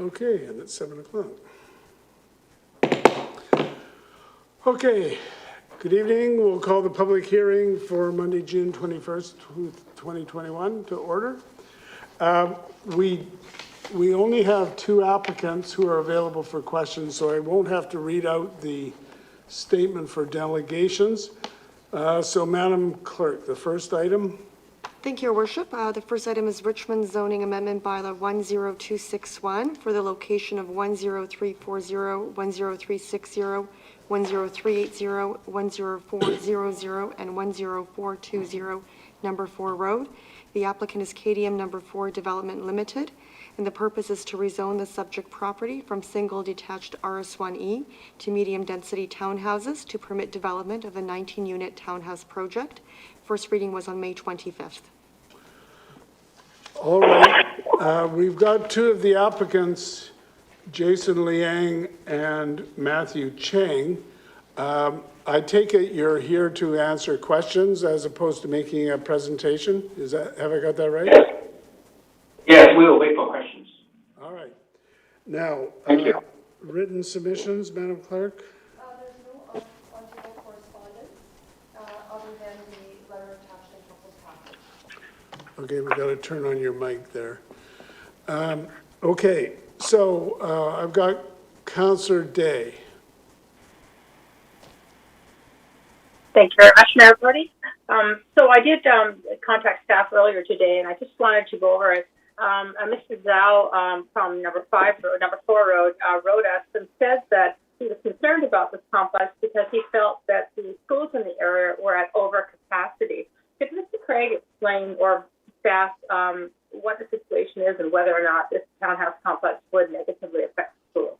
Okay, and it's 7 o'clock. Okay, good evening. We'll call the public hearing for Monday, June 21st, 2021 to order. We only have two applicants who are available for questions, so I won't have to read out the statement for delegations. So Madam Clerk, the first item. Thank you, Your Worship. The first item is Richmond Zoning Amendment Bylaw 10261 for the location of 10340, 10360, 10380, 10400, and 10420 Number 4 Road. The applicant is KDM Number 4 Development Limited, and the purpose is to rezone the subject property from single detached RS1E to medium-density townhouses to permit development of a 19-unit townhouse project. First reading was on May 25th. All right, we've got two of the applicants, Jason Liang and Matthew Chang. I take it you're here to answer questions as opposed to making a presentation? Have I got that right? Yes. Yes, we will wait for questions. All right. Now, Thank you. written submissions, Madam Clerk? There's no audio correspondence other than the letter attached in Council's package. Okay, we got to turn on your mic there. Okay, so I've got Councillor Day. Thank you very much, Mayor Brody. So I did contact staff earlier today, and I just wanted to go over it. Mr. Zhao from number 4 Road wrote us and said that he was concerned about this complex because he felt that the schools in the area were at overcapacity. Could Mr. Craig explain, or staff, what the situation is and whether or not this townhouse complex would negatively affect schools?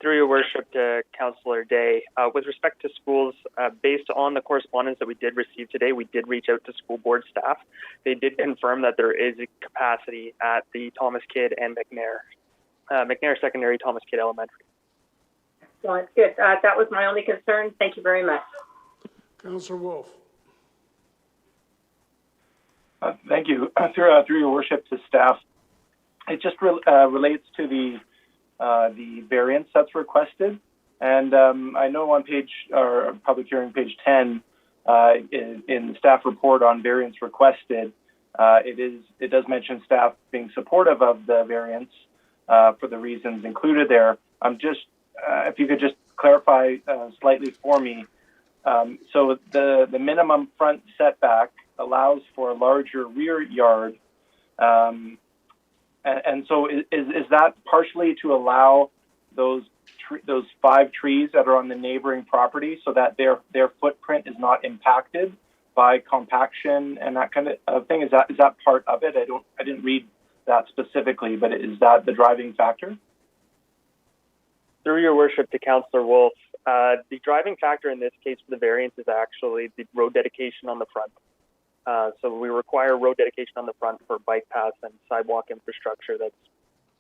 Through your worship to Councillor Day, with respect to schools, based on the correspondence that we did receive today, we did reach out to school board staff. They did confirm that there is a capacity at the Thomas Kidd and McNair Secondary, Thomas Kidd Elementary. Well, it's good. That was my only concern. Thank you very much. Councillor Wolf. Thank you. Through your worship to staff, it just relates to the variance that's requested. And I know on public hearing page 10, in the staff report on variance requested, it does mention staff being supportive of the variance for the reasons included there. I'm just, if you could just clarify slightly for me. So the minimum front setback allows for a larger rear yard. And so is that partially to allow those 5 trees that are on the neighboring property so that their footprint is not impacted by compaction and that kind of thing? Is that part of it? I didn't read that specifically, but is that the driving factor? Through your worship to Councillor Wolf, the driving factor in this case for the variance is actually the road dedication on the front. So we require road dedication on the front for bike paths and sidewalk infrastructure that's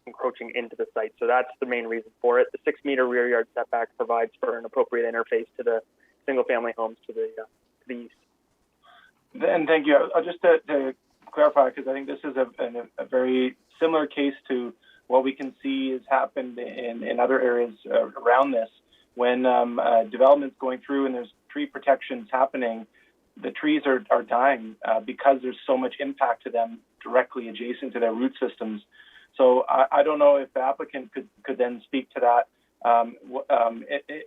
encroaching into the site. So that's the main reason for it. The 6-meter rear yard setback provides for an appropriate interface to the single-family homes to the east. And thank you. Just to clarify, because I think this is a very similar case to what we can see has happened in other areas around this. When development's going through and there's tree protections happening, the trees are dying because there's so much impact to them directly adjacent to their root systems. So I don't know if the applicant could then speak to that.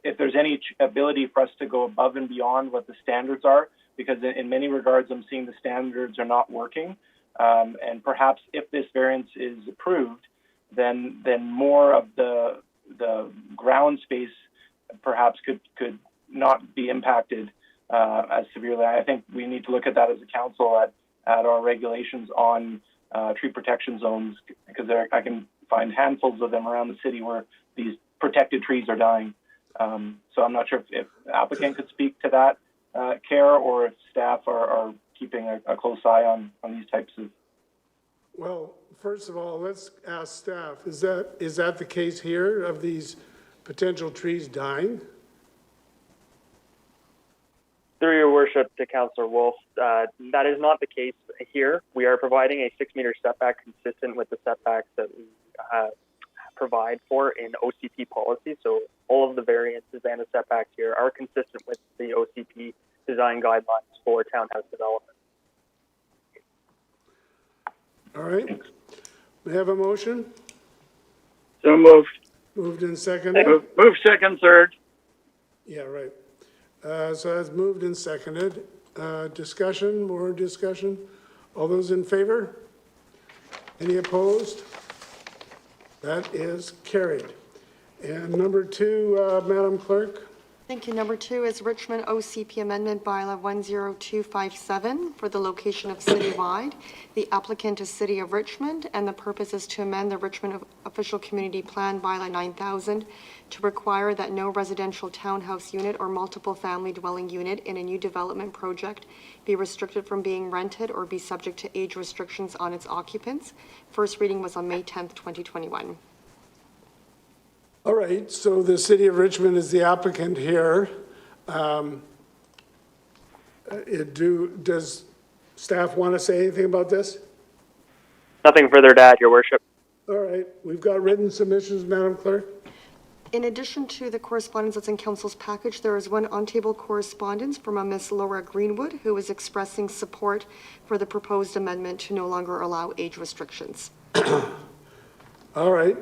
If there's any ability for us to go above and beyond what the standards are, because in many regards I'm seeing the standards are not working. And perhaps if this variance is approved, then more of the ground space perhaps could not be impacted as severely. I think we need to look at that as a council at our regulations on tree protection zones, because I can find handfuls of them around the city where these protected trees are dying. So I'm not sure if the applicant could speak to that care, or if staff are keeping a close eye on these types of. Well, first of all, let's ask staff, is that the case here of these potential trees dying? Through your worship to Councillor Wolf, that is not the case here. We are providing a 6-meter setback consistent with the setbacks that we provide for in OCP policy. So all of the variances and the setbacks here are consistent with the OCP design guidelines for townhouse development. All right. We have a motion? So moved. Moved and seconded? Move second, third. Yeah, right. So that's moved and seconded. Discussion, more discussion? All those in favor? Any opposed? That is carried. And number 2, Madam Clerk? Thank you. Number 2 is Richmond OCP Amendment Bylaw 10257 for the location of citywide. The applicant is City of Richmond, and the purpose is to amend the Richmond Official Community Plan Bylaw 9000 to require that no residential townhouse unit or multiple family dwelling unit in a new development project be restricted from being rented or be subject to age restrictions on its occupants. First reading was on May 10th, 2021. All right, so the City of Richmond is the applicant here. Does staff want to say anything about this? Nothing further to add, your worship. All right, we've got written submissions, Madam Clerk. In addition to the correspondence that's in council's package, there is one on-table correspondence from a Miss Laura Greenwood, who is expressing support for the proposed amendment to no longer allow age restrictions. All right,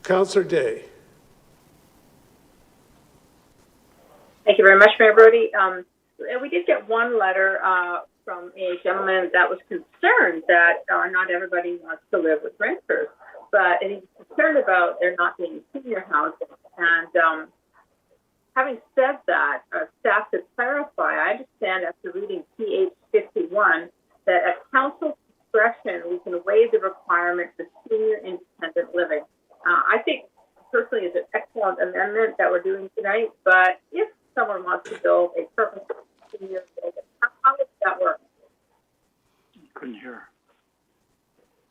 Councillor Day. Thank you very much, Mayor Brody. We did get one letter from a gentleman that was concerned that not everybody wants to live with renters, but he's concerned about there not being senior housing. And having said that, staff to clarify, I understand after reading PH 51 that at council's discretion we can waive the requirement for senior independent living. I think personally it's an excellent amendment that we're doing tonight, but if someone wants to build a purpose senior building, how does that work? Couldn't hear.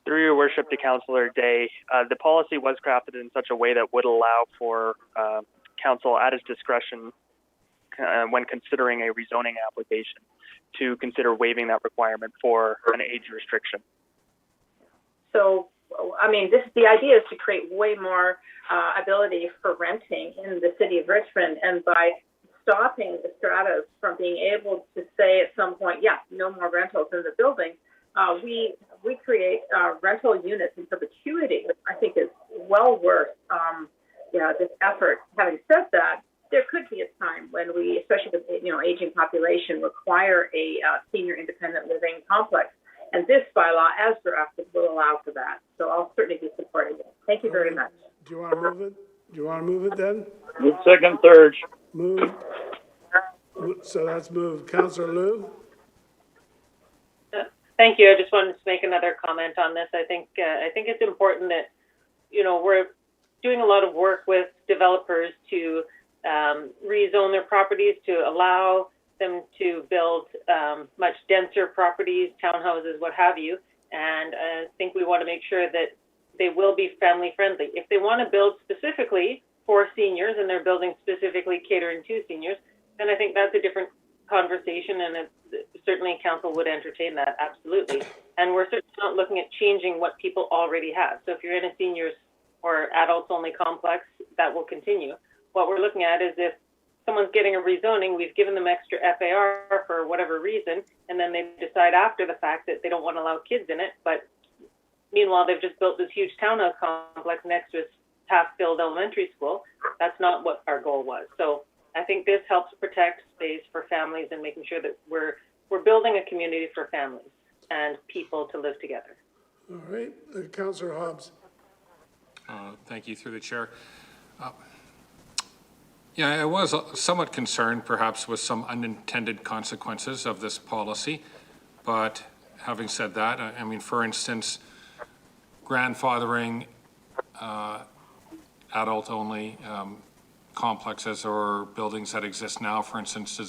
Through your worship to Councillor Day, the policy was crafted in such a way that would allow for council at its discretion when considering a rezoning application to consider waiving that requirement for an age restriction. So, I mean, the idea is to create way more ability for renting in the city of Richmond, and by stopping the stratas from being able to say at some point, yeah, no more rentals in the building, we create rental units in perpetuity, which I think is well worth this effort. Having said that, there could be a time when we, especially with aging population, require a senior independent living complex, and this bylaw, as drafted, will allow for that. So I'll certainly be supporting it. Thank you very much. Do you want to move it? Do you want to move it then? Move second, third. Move. So that's moved. Councillor Liu? Thank you. I just wanted to make another comment on this. I think it's important that, we're doing a lot of work with developers to rezone their properties to allow them to build much denser properties, townhouses, what have you. And I think we want to make sure that they will be family friendly. If they want to build specifically for seniors and they're building specifically catering to seniors, then I think that's a different conversation, and certainly council would entertain that, absolutely. And we're certainly not looking at changing what people already have. So if you're in a seniors or adults only complex, that will continue. What we're looking at is if someone's getting a rezoning, we've given them extra FAR for whatever reason, and then they decide after the fact that they don't want to allow kids in it, but meanwhile they've just built this huge townhouse complex next to a half-filled elementary school. That's not what our goal was. So I think this helps protect space for families and making sure that we're building a community for families and people to live together. All right, Councillor Hobbs. Thank you, through the chair. Yeah, I was somewhat concerned perhaps with some unintended consequences of this policy, but having said that, I mean, for instance, grandfathering adult-only complexes or buildings that exist now, for instance,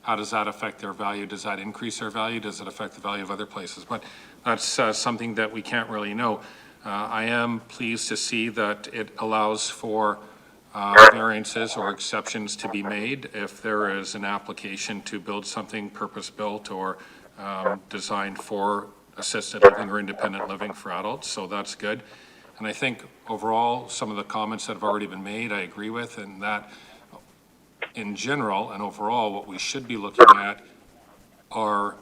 how does that affect their value? Does that increase their value? Does it affect the value of other places? But that's something that we can't really know. I am pleased to see that it allows for variances or exceptions to be made if there is an application to build something purpose-built or designed for assisted living or independent living for adults, so that's good. And I think overall, some of the comments that have already been made, I agree with, and that in general and overall, what we should be looking at are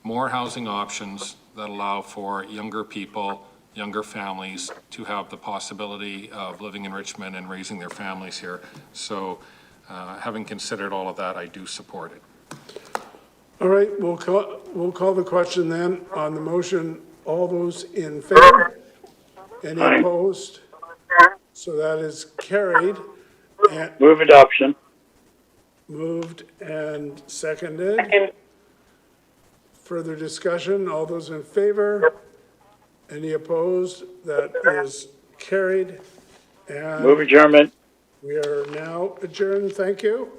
more housing options that allow for younger people, younger families to have the possibility of living in Richmond and raising their families here. So having considered all of that, I do support it. All right, we'll call the question then on the motion. All those in favor? Any Aye. opposed? So that is carried and Move adoption. moved and seconded. Second. Further discussion, all those in favor? Any opposed? That is carried. Move And adjournment. we are now adjourned. Thank you.